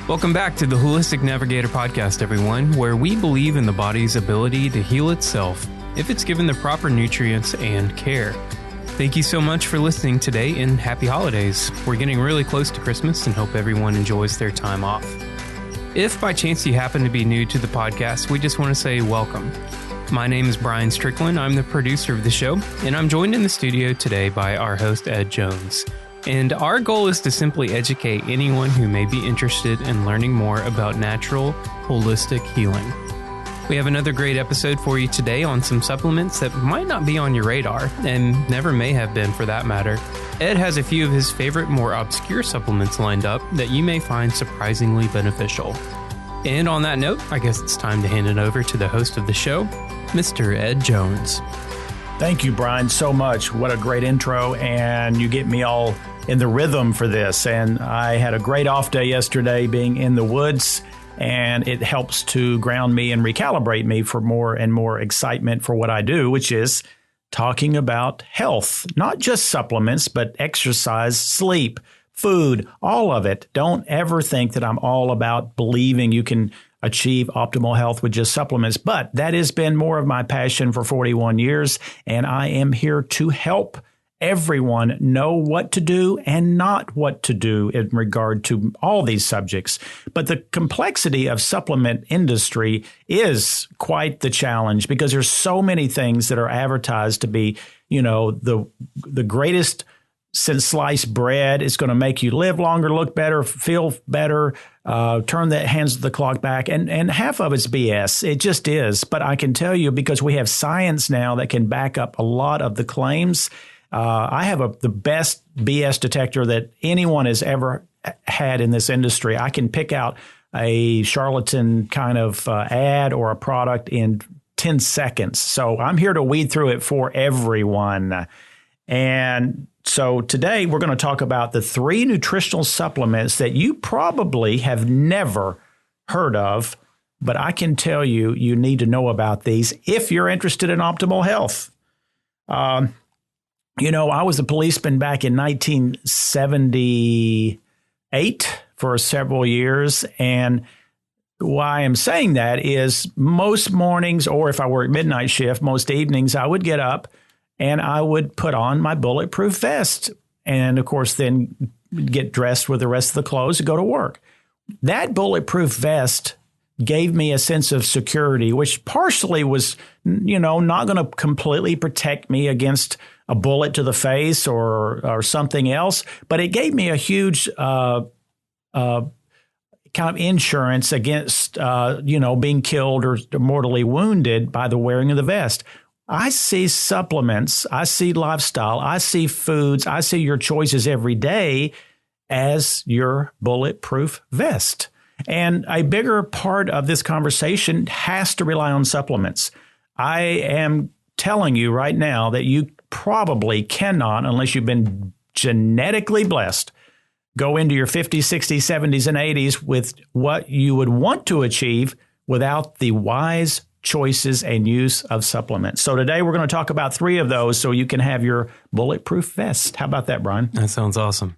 Welcome back to the Holistic Navigator Podcast, everyone, where we believe in the body's ability to heal itself if it's given the proper nutrients and care. Thank you so much for listening today, and happy holidays. We're getting really close to Christmas and hope everyone enjoys their time off. If by chance you happen to be new to the podcast, we just want to say welcome. My name is Brian Strickland. I'm the producer of the show, and I'm joined in the studio today by our host, Ed Jones. And our goal is to simply educate anyone who may be interested in learning more about natural, holistic healing. We have another great episode for you today on some supplements that might not be on your radar, and never may have been for that matter. Ed has a few of his favorite, more obscure supplements lined up that you may find surprisingly beneficial. And on that note, I guess it's time to hand it over to the host of the show, Mr. Ed Jones. Thank you, Brian, so much. What a great intro, and you get me all in the rhythm for this. And I had a great off day yesterday being in the woods, and it helps to ground me and recalibrate me for more and more excitement for what I do, which is talking about health, not just supplements, but exercise, sleep, food, all of it. Don't ever think that I'm all about believing you can achieve optimal health with just supplements, but that has been more of my passion for 41 years, and I am here to help everyone know what to do and not what to do in regard to all these subjects. But the complexity of supplement industry is quite the challenge because there's so many things that are advertised to be, the greatest since sliced bread. Is going to make you live longer, look better, feel better, turn the hands of the clock back. And half of it's BS. It just is. But I can tell you, because we have science now that can back up a lot of the claims, I have the best BS detector that anyone has ever had in this industry. I can pick out a charlatan kind of ad or a product in 10 seconds. So I'm here to weed through it for everyone. And so today we're going to talk about the 3 nutritional supplements that you probably have never heard of, but I can tell you, you need to know about these if you're interested in optimal health. I was a policeman back in 1978 for several years. And why I'm saying that is most mornings, or if I work midnight shift, most evenings, I would get up and I would put on my bulletproof vest. And of course, then get dressed with the rest of the clothes to go to work. That bulletproof vest gave me a sense of security, which partially was, not going to completely protect me against a bullet to the face or something else, but it gave me a huge kind of insurance against, being killed or mortally wounded by the wearing of the vest. I see supplements, I see lifestyle, I see foods, I see your choices every day as your bulletproof vest. And a bigger part of this conversation has to rely on supplements. I am telling you right now that you probably cannot, unless you've been genetically blessed, go into your 50s, 60s, 70s, and 80s with what you would want to achieve without the wise choices and use of supplements. So today we're going to talk about 3 of those so you can have your bulletproof vest. How about that, Brian? That sounds awesome.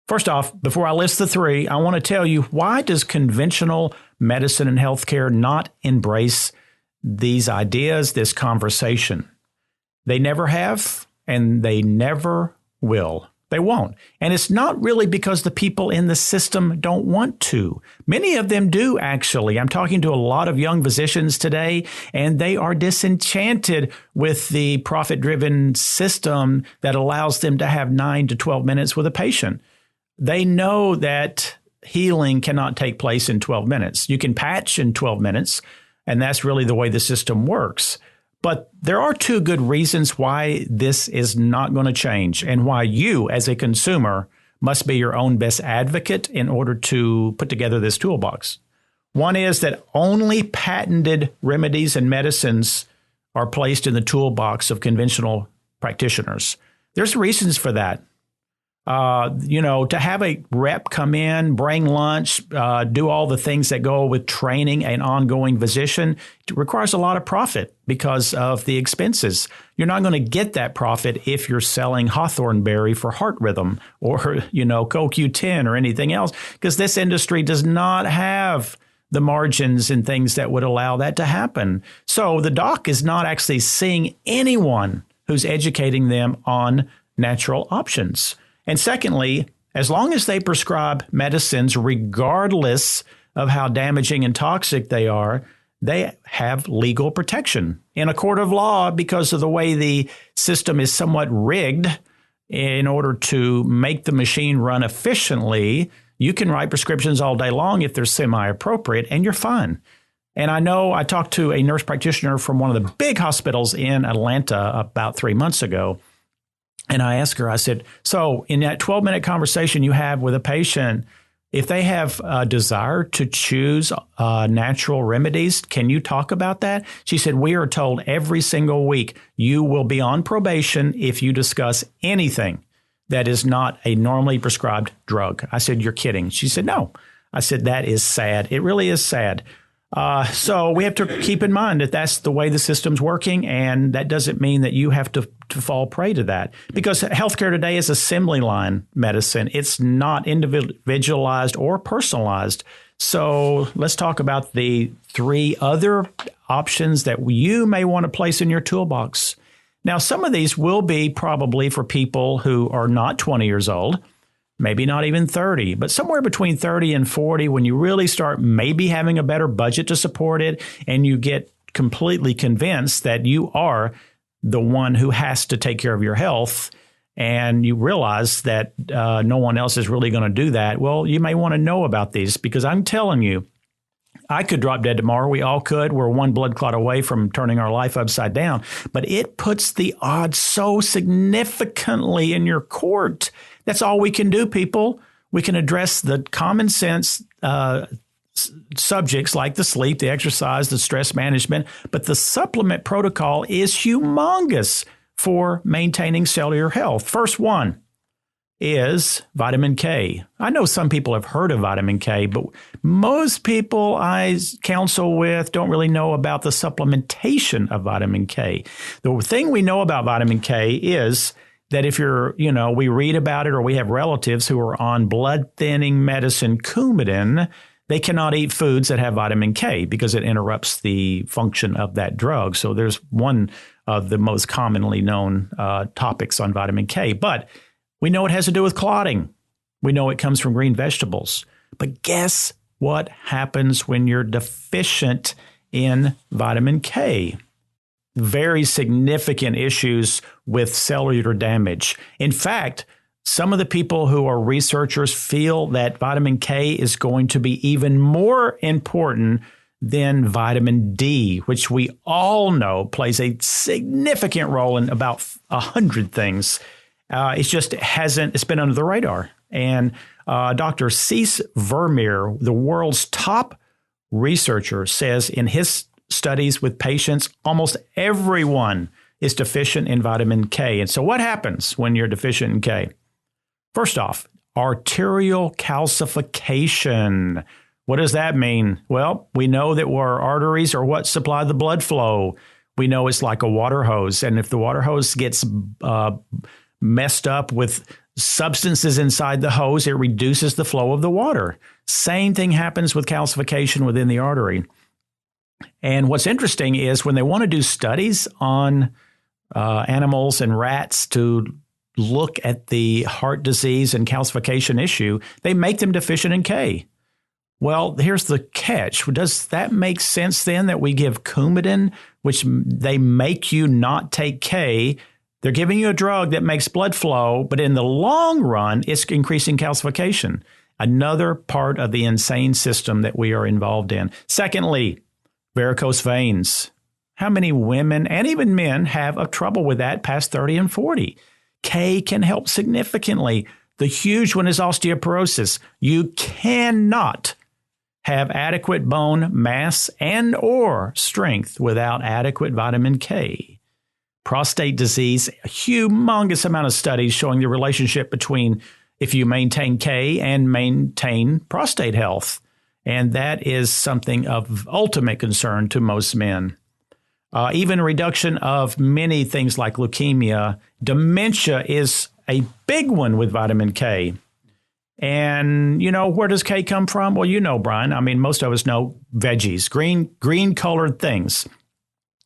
First off, before I list the 3, I want to tell you, why does conventional medicine and healthcare not embrace these ideas, this conversation? They never have, and they never will. They won't. And it's not really because the people in the system don't want to. Many of them do, actually. I'm talking to a lot of young physicians today, and they are disenchanted with the profit-driven system that allows them to have 9 to 12 minutes with a patient. They know that healing cannot take place in 12 minutes. You can patch in 12 minutes, and that's really the way the system works. But there are 2 good reasons why this is not going to change, and why you, as a consumer, must be your own best advocate in order to put together this toolbox. One is that only patented remedies and medicines are placed in the toolbox of conventional practitioners. There's reasons for that. To have a rep come in, bring lunch, do all the things that go with training an ongoing physician, it requires a lot of profit because of the expenses. You're not going to get that profit if you're selling hawthorn berry for heart rhythm or, CoQ10 or anything else, because this industry does not have the margins and things that would allow that to happen. So the doc is not actually seeing anyone who's educating them on natural options. And secondly, as long as they prescribe medicines, regardless of how damaging and toxic they are, they have legal protection in a court of law because of the way the system is somewhat rigged. In order to make the machine run efficiently, you can write prescriptions all day long if they're semi-appropriate, and you're fine. And I know I talked to a nurse practitioner from one of the big hospitals in Atlanta about 3 months ago. And I asked her, I said, so in that 12-minute conversation you have with a patient, if they have a desire to choose natural remedies, can you talk about that? She said, we are told every single week you will be on probation if you discuss anything that is not a normally prescribed drug. I said, you're kidding. She said, no. I said, that is sad. It really is sad. So we have to keep in mind that that's the way the system's working, and that doesn't mean that you have to fall prey to that, because healthcare today is assembly line medicine. It's not individualized or personalized. So let's talk about the 3 other options that you may want to place in your toolbox. Now, some of these will be probably for people who are not 20 years old, maybe not even 30, but somewhere between 30 and 40, when you really start maybe having a better budget to support it, and you get completely convinced that you are the one who has to take care of your health, and you realize that no one else is really going to do that. Well, you may want to know about these, because I'm telling you, I could drop dead tomorrow. We all could. We're one blood clot away from turning our life upside down. But it puts the odds so significantly in your court. That's all we can do, people. We can address the common sense subjects like the sleep, the exercise, the stress management. But the supplement protocol is humongous for maintaining cellular health. First one is vitamin K. I know some people have heard of vitamin K, but most people I counsel with don't really know about the supplementation of vitamin K. The thing we know about vitamin K is that if we read about it, or we have relatives who are on blood thinning medicine, Coumadin, they cannot eat foods that have vitamin K because it interrupts the function of that drug. So there's one of the most commonly known topics on vitamin K. But we know it has to do with clotting. We know it comes from green vegetables. But guess what happens when you're deficient in vitamin K? Very significant issues with cellular damage. In fact, some of the people who are researchers feel that vitamin K is going to be even more important than vitamin D, which we all know plays a significant role in about 100 things. It's been under the radar. And Dr. Cees Vermeer, the world's top researcher, says in his studies with patients, almost everyone is deficient in vitamin K. And so what happens when you're deficient in K? First off, arterial calcification. What does that mean? Well, we know that our arteries are what supply the blood flow. We know it's like a water hose. And if the water hose gets messed up with substances inside the hose, it reduces the flow of the water. Same thing happens with calcification within the artery. And what's interesting is when they want to do studies on animals and rats to look at the heart disease and calcification issue, they make them deficient in K. Well, here's the catch. Does that make sense then that we give Coumadin, which they make you not take K? They're giving you a drug that makes blood flow, but in the long run, it's increasing calcification. Another part of the insane system that we are involved in. Secondly, varicose veins. How many women and even men have a trouble with that past 30 and 40? K can help significantly. The huge one is osteoporosis. You cannot have adequate bone mass and or strength without adequate vitamin K. Prostate disease, a humongous amount of studies showing the relationship between if you maintain K and maintain prostate health. And that is something of ultimate concern to most men. Even reduction of many things like leukemia. Dementia is a big one with vitamin K. And, where does K come from? Well, Brian, I mean, most of us know veggies, green colored things.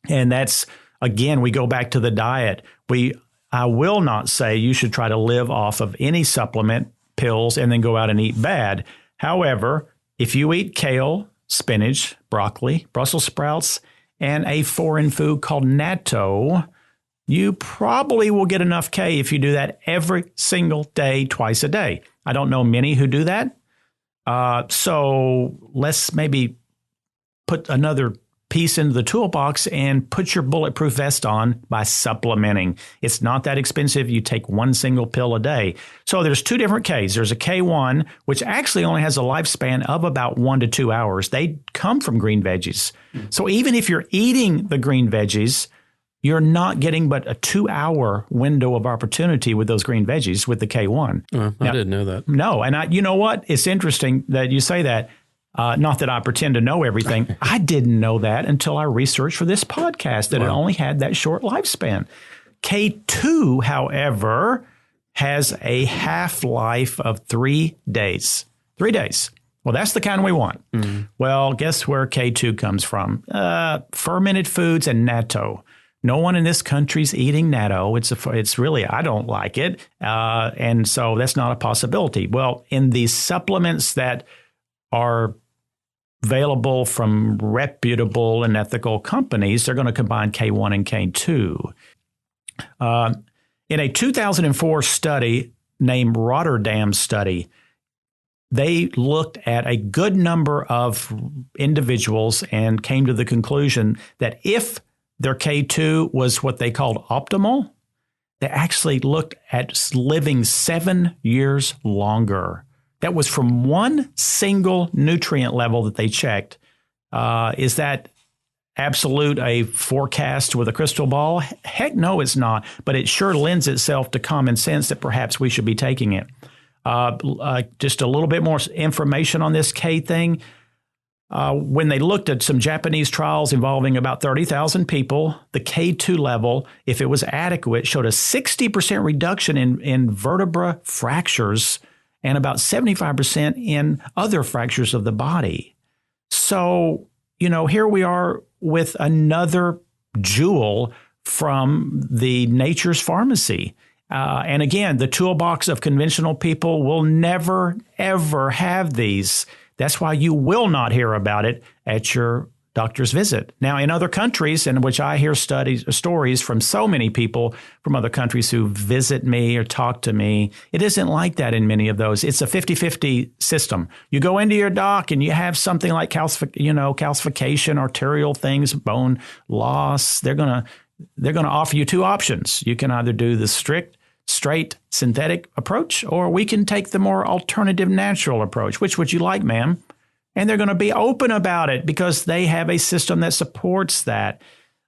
And that's, again, we go back to the diet. I will not say you should try to live off of any supplement, pills, and then go out and eat bad. However, if you eat kale, spinach, broccoli, Brussels sprouts, and a foreign food called natto, you probably will get enough K if you do that every single day, twice a day. I don't know many who do that. So let's maybe put another piece into the toolbox and put your bulletproof vest on by supplementing. It's not that expensive. You take one single pill a day. So there's two different Ks. There's a K1, which actually only has a lifespan of about 1 to 2 hours. They come from green veggies. So even if you're eating the green veggies, you're not getting but a 2-hour window of opportunity with those green veggies with the K1. I didn't know that. No. And you know what? It's interesting that you say that. Not that I pretend to know everything. I didn't know that until I researched for this podcast that it only had that short lifespan. K2, however, has a half-life of 3 days. 3 days. Well, that's the kind we want. Mm-hmm. Well, guess where K2 comes from? Fermented foods and natto. No one in this country's eating natto. It's really, I don't like it. And so that's not a possibility. Well, in the supplements that are available from reputable and ethical companies, they're going to combine K1 and K2. In a 2004 study named Rotterdam study, they looked at a good number of individuals and came to the conclusion that if their K2 was what they called optimal, they actually looked at living 7 years longer. That was from one single nutrient level that they checked. Is that absolute a forecast with a crystal ball? Heck no, it's not. But it sure lends itself to common sense that perhaps we should be taking it. Just a little bit more information on this K thing. When they looked at some Japanese trials involving about 30,000 people, the K2 level, if it was adequate, showed a 60% reduction in vertebra fractures and about 75% in other fractures of the body. So, here we are with another jewel from the nature's pharmacy. And again, the toolbox of conventional people will never, ever have these. That's why you will not hear about it at your doctor's visit. Now, in other countries, in which I hear stories from so many people from other countries who visit me or talk to me, it isn't like that in many of those. It's a 50-50 system. You go into your doc and you have something like calcification, arterial things, bone loss. They're gonna offer you two options. You can either do the straight synthetic approach, or we can take the more alternative natural approach. Which would you like, ma'am? And they're going to be open about it because they have a system that supports that.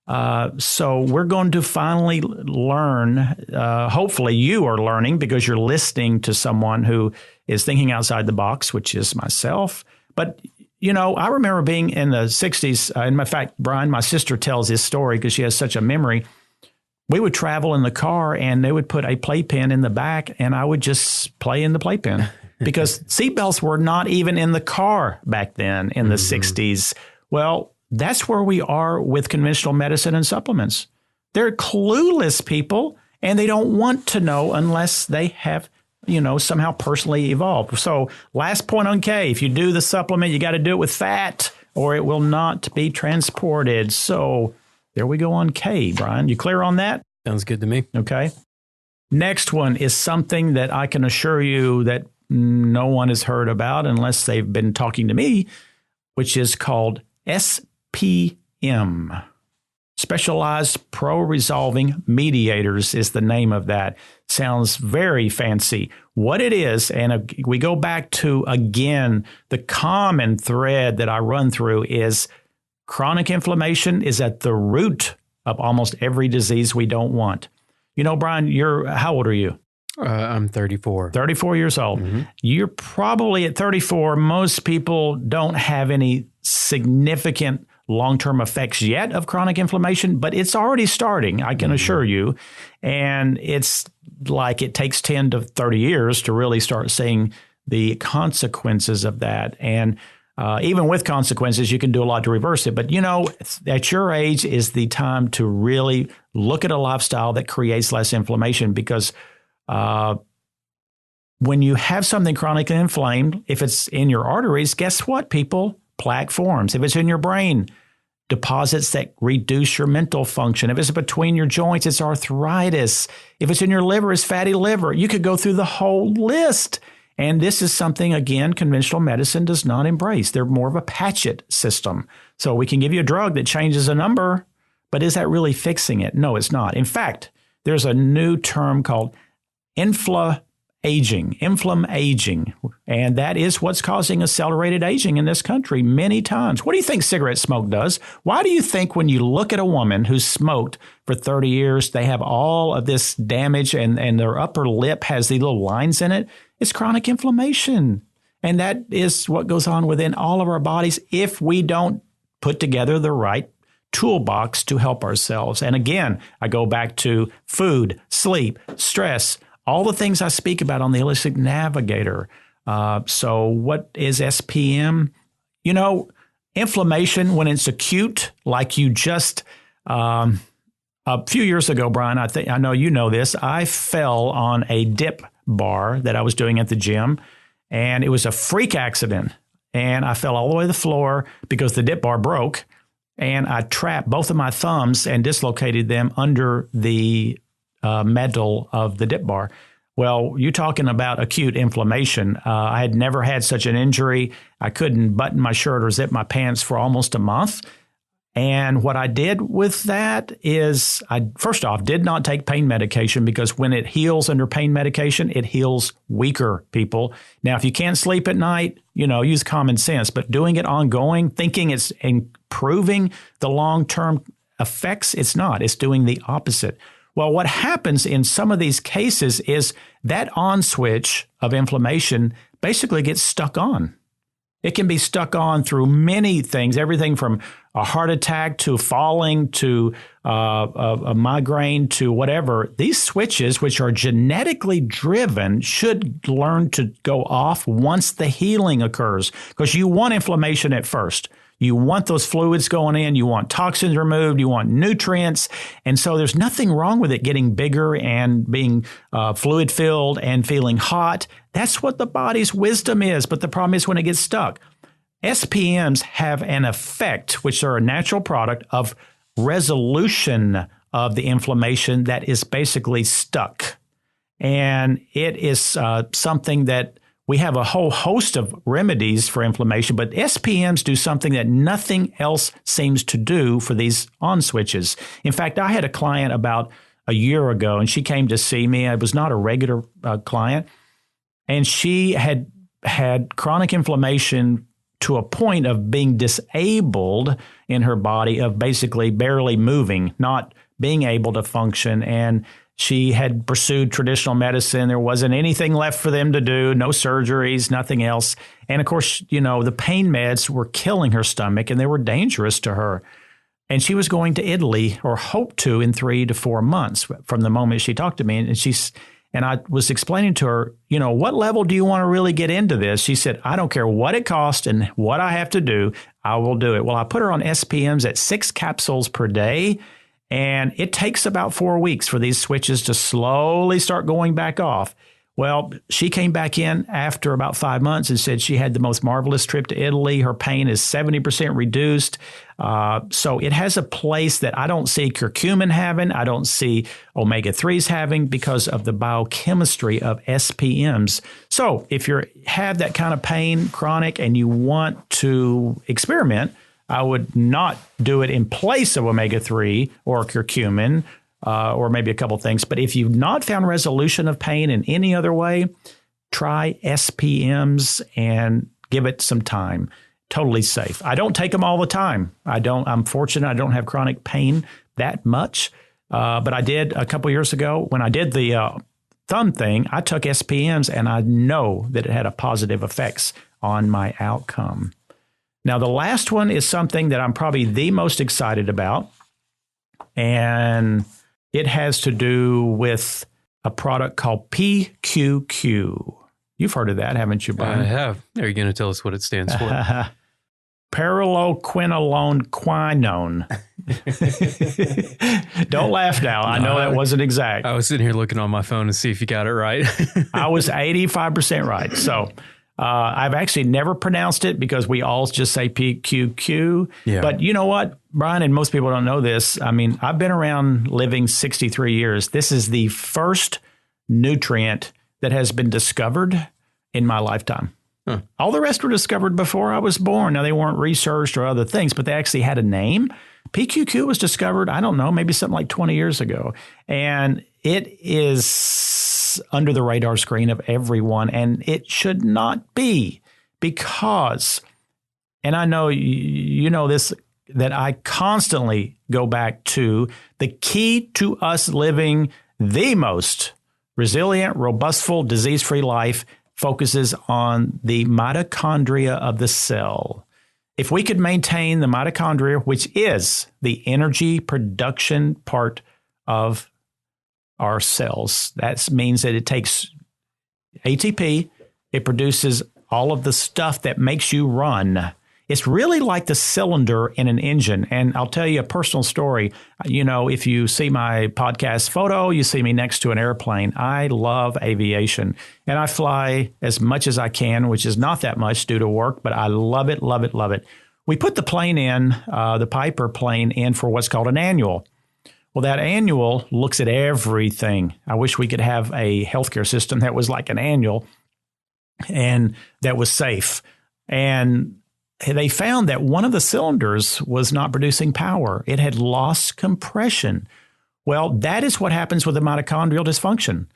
So we're going to finally learn. Hopefully you are learning because you're listening to someone who is thinking outside the box, which is myself. But, I remember being in the 60s. And in fact, Brian, my sister tells this story because she has such a memory. We would travel in the car and they would put a playpen in the back and I would just play in the playpen. Because seatbelts were not even in the car back then in the 60s. Well, that's where we are with conventional medicine and supplements. They're clueless people, and they don't want to know unless they have, somehow personally evolved. So last point on K, if you do the supplement, you got to do it with fat or it will not be transported. So there we go on K, Brian. You clear on that? Sounds good to me. Okay. Next one is something that I can assure you that no one has heard about unless they've been talking to me, which is called SPM. Specialized Pro-Resolving Mediators is the name of that. Sounds very fancy. What it is, and we go back to, again, the common thread that I run through is chronic inflammation is at the root of almost every disease we don't want. Brian, how old are you? I'm 34. 34 years old. You're probably at 34. Most people don't have any significant long-term effects yet of chronic inflammation, but it's already starting, I can assure you. And it's like it takes 10 to 30 years to really start seeing the consequences of that. And even with consequences, you can do a lot to reverse it. But, at your age is the time to really look at a lifestyle that creates less inflammation, because when you have something chronically inflamed, if it's in your arteries, guess what, people? Plaque forms. If it's in your brain, deposits that reduce your mental function. If it's between your joints, it's arthritis. If it's in your liver, it's fatty liver. You could go through the whole list. And this is something, again, conventional medicine does not embrace. They're more of a patch it system. So we can give you a drug that changes a number, but is that really fixing it? No, it's not. In fact, there's a new term called inflammaging, and that is what's causing accelerated aging in this country many times. What do you think cigarette smoke does? Why do you think when you look at a woman who's smoked for 30 years, they have all of this damage and their upper lip has these little lines in it? It's chronic inflammation. And that is what goes on within all of our bodies if we don't put together the right toolbox to help ourselves. And again, I go back to food, sleep, stress, all the things I speak about on the Holistic Navigator. So what is SPM? Inflammation, when it's acute, like you just, a few years ago, Brian, I know you know this, I fell on a dip bar that I was doing at the gym, and it was a freak accident. And I fell all the way to the floor because the dip bar broke, and I trapped both of my thumbs and dislocated them under the metal of the dip bar. Well, you're talking about acute inflammation. I had never had such an injury. I couldn't button my shirt or zip my pants for almost a month. And what I did with that is I, first off, did not take pain medication, because when it heals under pain medication, it heals weaker people. Now, if you can't sleep at night, use common sense, but doing it ongoing, thinking it's improving the long-term effects, it's not. It's doing the opposite. Well, what happens in some of these cases is that on switch of inflammation basically gets stuck on. It can be stuck on through many things, everything from a heart attack to falling to a migraine to whatever. These switches, which are genetically driven, should learn to go off once the healing occurs, because you want inflammation at first. You want those fluids going in. You want toxins removed. You want nutrients. And so there's nothing wrong with it getting bigger and being fluid filled and feeling hot. That's what the body's wisdom is. But the problem is when it gets stuck. SPMs have an effect, which are a natural product of resolution of the inflammation that is basically stuck. And it is something that we have a whole host of remedies for inflammation, but SPMs do something that nothing else seems to do for these on switches. In fact, I had a client about a year ago, and she came to see me. I was not a regular client, and she had chronic inflammation to a point of being disabled in her body, of basically barely moving, not being able to function. And she had pursued traditional medicine. There wasn't anything left for them to do, no surgeries, nothing else. And of course, the pain meds were killing her stomach, and they were dangerous to her. And she was going to Italy, or hoped to, in 3 to 4 months from the moment she talked to me. And I was explaining to her, what level do you want to really get into this? She said, I don't care what it costs and what I have to do, I will do it. Well, I put her on SPMs at 6 capsules per day. And it takes about 4 weeks for these switches to slowly start going back off. Well, she came back in after about 5 months and said she had the most marvelous trip to Italy. Her pain is 70% reduced. So it has a place that I don't see curcumin having. I don't see omega-3s having, because of the biochemistry of SPMs. So if you have that kind of pain, chronic, and you want to experiment, I would not do it in place of omega-3 or curcumin, or maybe a couple things. But if you've not found resolution of pain in any other way, try SPMs and give it some time. Totally safe. I don't take them all the time. I'm fortunate I don't have chronic pain that much. But I did a couple years ago when I did the thumb thing, I took SPMs and I know that it had a positive effects on my outcome. Now, the last one is something that I'm probably the most excited about, and it has to do with a product called PQQ. You've heard of that, haven't you, Brian? I have. Are you going to tell us what it stands for? Paralloquinolone quinone. Don't laugh now. I know that wasn't exact. I was sitting here looking on my phone to see if you got it right. I was 85% right. So I've actually never pronounced it because we all just say PQQ. Yeah. But you know what, Brian, and most people don't know this. I mean, I've been around living 63 years. This is the first nutrient that has been discovered in my lifetime. Huh. All the rest were discovered before I was born. Now, they weren't researched or other things, but they actually had a name. PQQ was discovered, I don't know, maybe something like 20 years ago. And it is under the radar screen of everyone, and it should not be because, and I know you know this, that I constantly go back to the key to us living the most resilient, robustful, disease-free life focuses on the mitochondria of the cell. If we could maintain the mitochondria, which is the energy production part of our cells, that means that it takes ATP, it produces all of the stuff that makes you run. It's really like the cylinder in an engine. And I'll tell you a personal story. You know, if you see my podcast photo, you see me next to an airplane. I love aviation, and I fly as much as I can, which is not that much due to work, but I love it, love it, love it. We put the plane in, the Piper plane in for what's called an annual. Well, that annual looks at everything. I wish we could have a healthcare system that was like an annual and that was safe. And they found that one of the cylinders was not producing power. It had lost compression. Well, that is what happens with the mitochondrial dysfunction.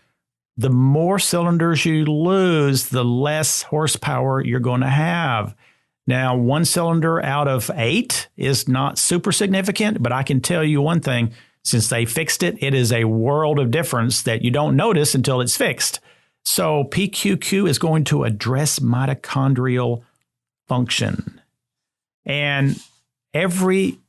The more cylinders you lose, the less horsepower you're going to have. Now, one cylinder out of 8 is not super significant, but I can tell you one thing. Since they fixed it, it is a world of difference that you don't notice until it's fixed. So PQQ is going to address mitochondrial function. And every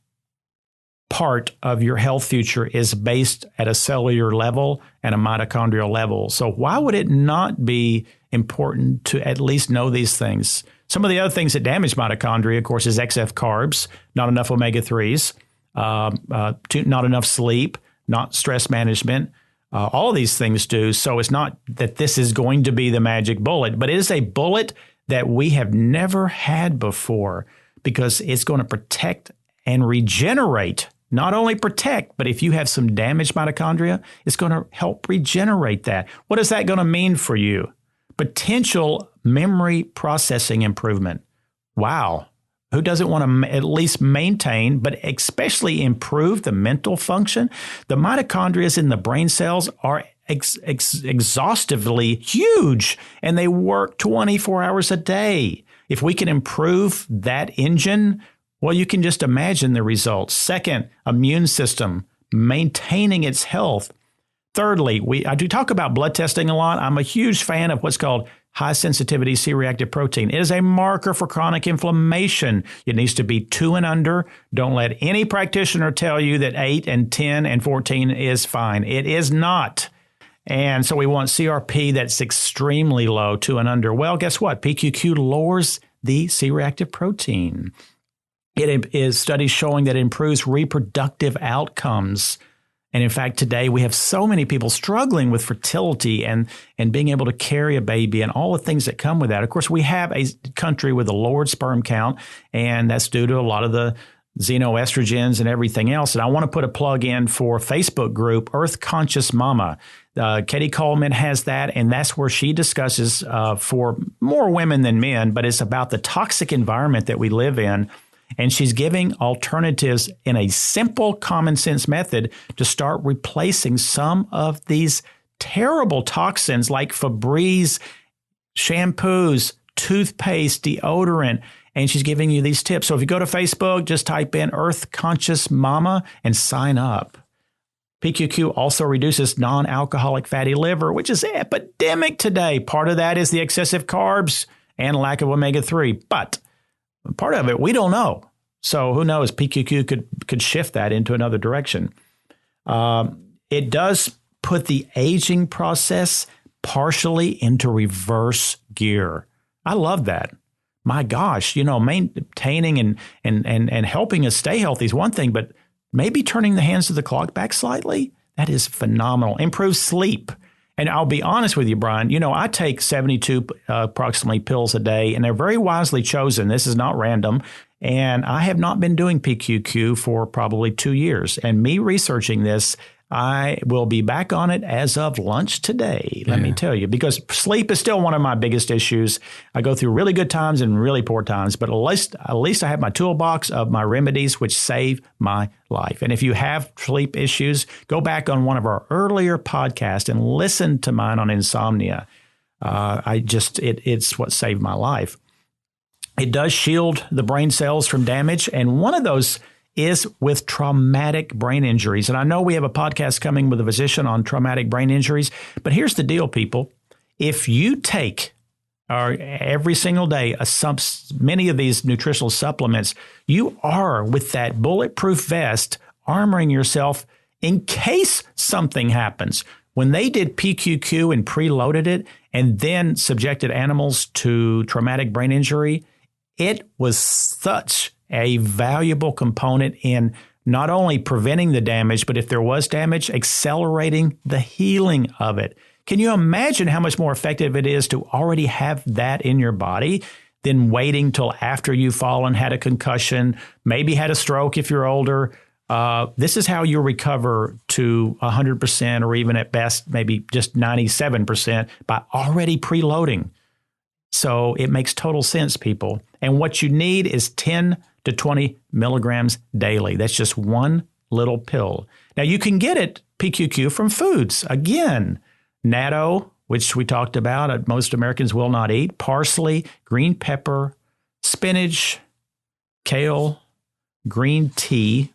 part of your health future is based at a cellular level and a mitochondrial level. So why would it not be important to at least know these things? Some of the other things that damage mitochondria, of course, is excess carbs, not enough omega-3s, not enough sleep, not stress management. All of these things do. So it's not that this is going to be the magic bullet, but it is a bullet that we have never had before because it's going to protect and regenerate. Not only protect, but if you have some damaged mitochondria, it's going to help regenerate that. What is that going to mean for you? Potential memory processing improvement. Wow. Who doesn't want to at least maintain, but especially improve the mental function? The mitochondria in the brain cells are exhaustively huge, and they work 24 hours a day. If we can improve that engine, well, you can just imagine the results. Second, immune system, maintaining its health. Thirdly, I do talk about blood testing a lot. I'm a huge fan of what's called high sensitivity C-reactive protein. It is a marker for chronic inflammation. It needs to be 2 and under. Don't let any practitioner tell you that 8 and 10 and 14 is fine. It is not. And so we want CRP that's extremely low, 2 and under. Well, guess what? PQQ lowers the C-reactive protein. It is studies showing that it improves reproductive outcomes. And in fact, today we have so many people struggling with fertility and being able to carry a baby and all the things that come with that. Of course, we have a country with a lowered sperm count, and that's due to a lot of the xenoestrogens and everything else. And I want to put a plug in for a Facebook group, Earth Conscious Mama. Katie Coleman has that, and that's where she discusses for more women than men, but it's about the toxic environment that we live in. And she's giving alternatives in a simple common sense method to start replacing some of these terrible toxins like Febreze, shampoos, toothpaste, deodorant. And she's giving you these tips. So if you go to Facebook, just type in Earth Conscious Mama and sign up. PQQ also reduces non-alcoholic fatty liver, which is epidemic today. Part of that is the excessive carbs and lack of omega-3, but part of it we don't know. So who knows? PQQ could shift that into another direction. It does put the aging process partially into reverse gear. I love that. My gosh, maintaining and helping us stay healthy is one thing, but maybe turning the hands of the clock back slightly, that is phenomenal. Improves sleep. And I'll be honest with you, Brian, I take 72 approximately pills a day, and they're very wisely chosen. This is not random. And I have not been doing PQQ for probably 2 years. And me researching this, I will be back on it as of lunch today, let me tell you, because sleep is still one of my biggest issues. I go through really good times and really poor times, but at least I have my toolbox of my remedies which save my life. And if you have sleep issues, go back on one of our earlier podcasts and listen to mine on insomnia. It's what saved my life. It does shield the brain cells from damage, and one of those is with traumatic brain injuries. And I know we have a podcast coming with a physician on traumatic brain injuries, but here's the deal, people. If you take every single day many of these nutritional supplements, you are with that bulletproof vest armoring yourself in case something happens. When they did PQQ and preloaded it and then subjected animals to traumatic brain injury, it was such a valuable component in not only preventing the damage, but if there was damage, accelerating the healing of it. Can you imagine how much more effective it is to already have that in your body than waiting till after you've fallen, had a concussion, maybe had a stroke if you're older? This is how you recover to 100% or even at best, maybe just 97% by already preloading. So it makes total sense, people. And what you need is 10 to 20 milligrams daily. That's just one little pill. Now, you can get it, PQQ, from foods. Again, natto, which we talked about, most Americans will not eat, parsley, green pepper, spinach, kale, green tea.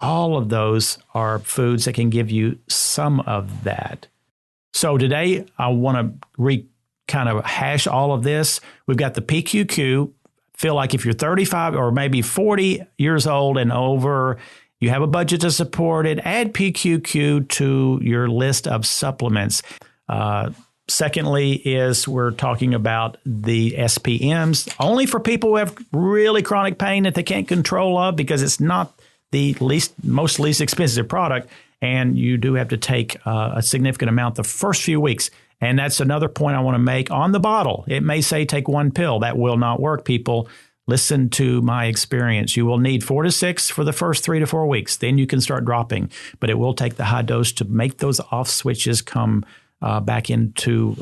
All of those are foods that can give you some of that. So today, I want to kind of hash all of this. We've got the PQQ. Feel like if you're 35 or maybe 40 years old and over, you have a budget to support it, add PQQ to your list of supplements. Secondly is we're talking about the SPMs, only for people who have really chronic pain that they can't control of because it's not the most expensive product, and you do have to take a significant amount the first few weeks. And that's another point I want to make on the bottle. It may say take one pill. That will not work, people. Listen to my experience. You will need 4 to 6 for the first 3 to 4 weeks. Then you can start dropping. But it will take the high dose to make those off switches come back into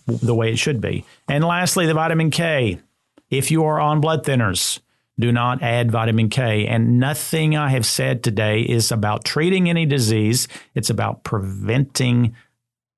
the way it should be. And lastly, the vitamin K. If you are on blood thinners, do not add vitamin K. And nothing I have said today is about treating any disease. It's about preventing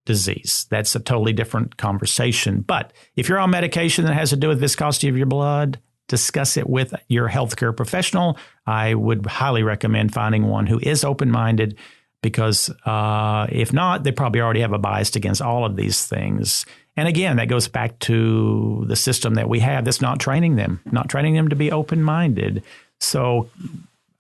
disease. That's a totally different conversation. But if you're on medication that has to do with viscosity of your blood, discuss it with your healthcare professional. I would highly recommend finding one who is open-minded because if not, they probably already have a bias against all of these things. And again, that goes back to the system that we have that's not training them to be open-minded. So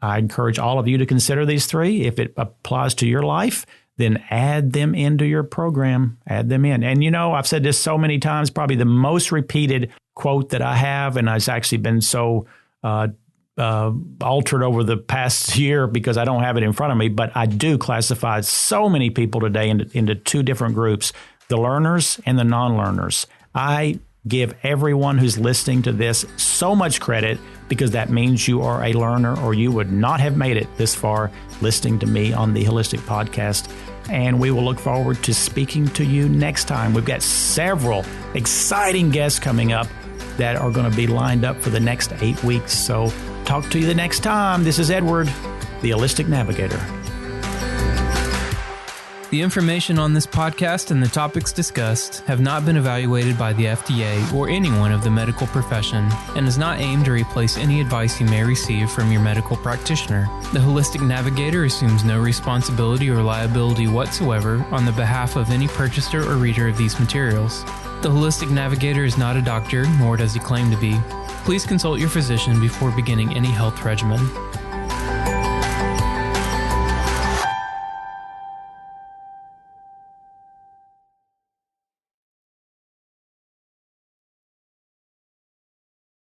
I encourage all of you to consider these 3. If it applies to your life, then add them into your program, add them in. And I've said this so many times, probably the most repeated quote that I have, and it's actually been so altered over the past year because I don't have it in front of me, but I do classify so many people today into 2 different groups, the learners and the non-learners. I give everyone who's listening to this so much credit because that means you are a learner or you would not have made it this far listening to me on the Holistic Podcast. And we will look forward to speaking to you next time. We've got several exciting guests coming up that are going to be lined up for the next 8 weeks. So talk to you the next time. This is Edward, the Holistic Navigator. The information on this podcast and the topics discussed have not been evaluated by the FDA or anyone of the medical profession and is not aimed to replace any advice you may receive from your medical practitioner. The Holistic Navigator assumes no responsibility or liability whatsoever on the behalf of any purchaser or reader of these materials. The Holistic Navigator is not a doctor, nor does he claim to be. Please consult your physician before beginning any health regimen.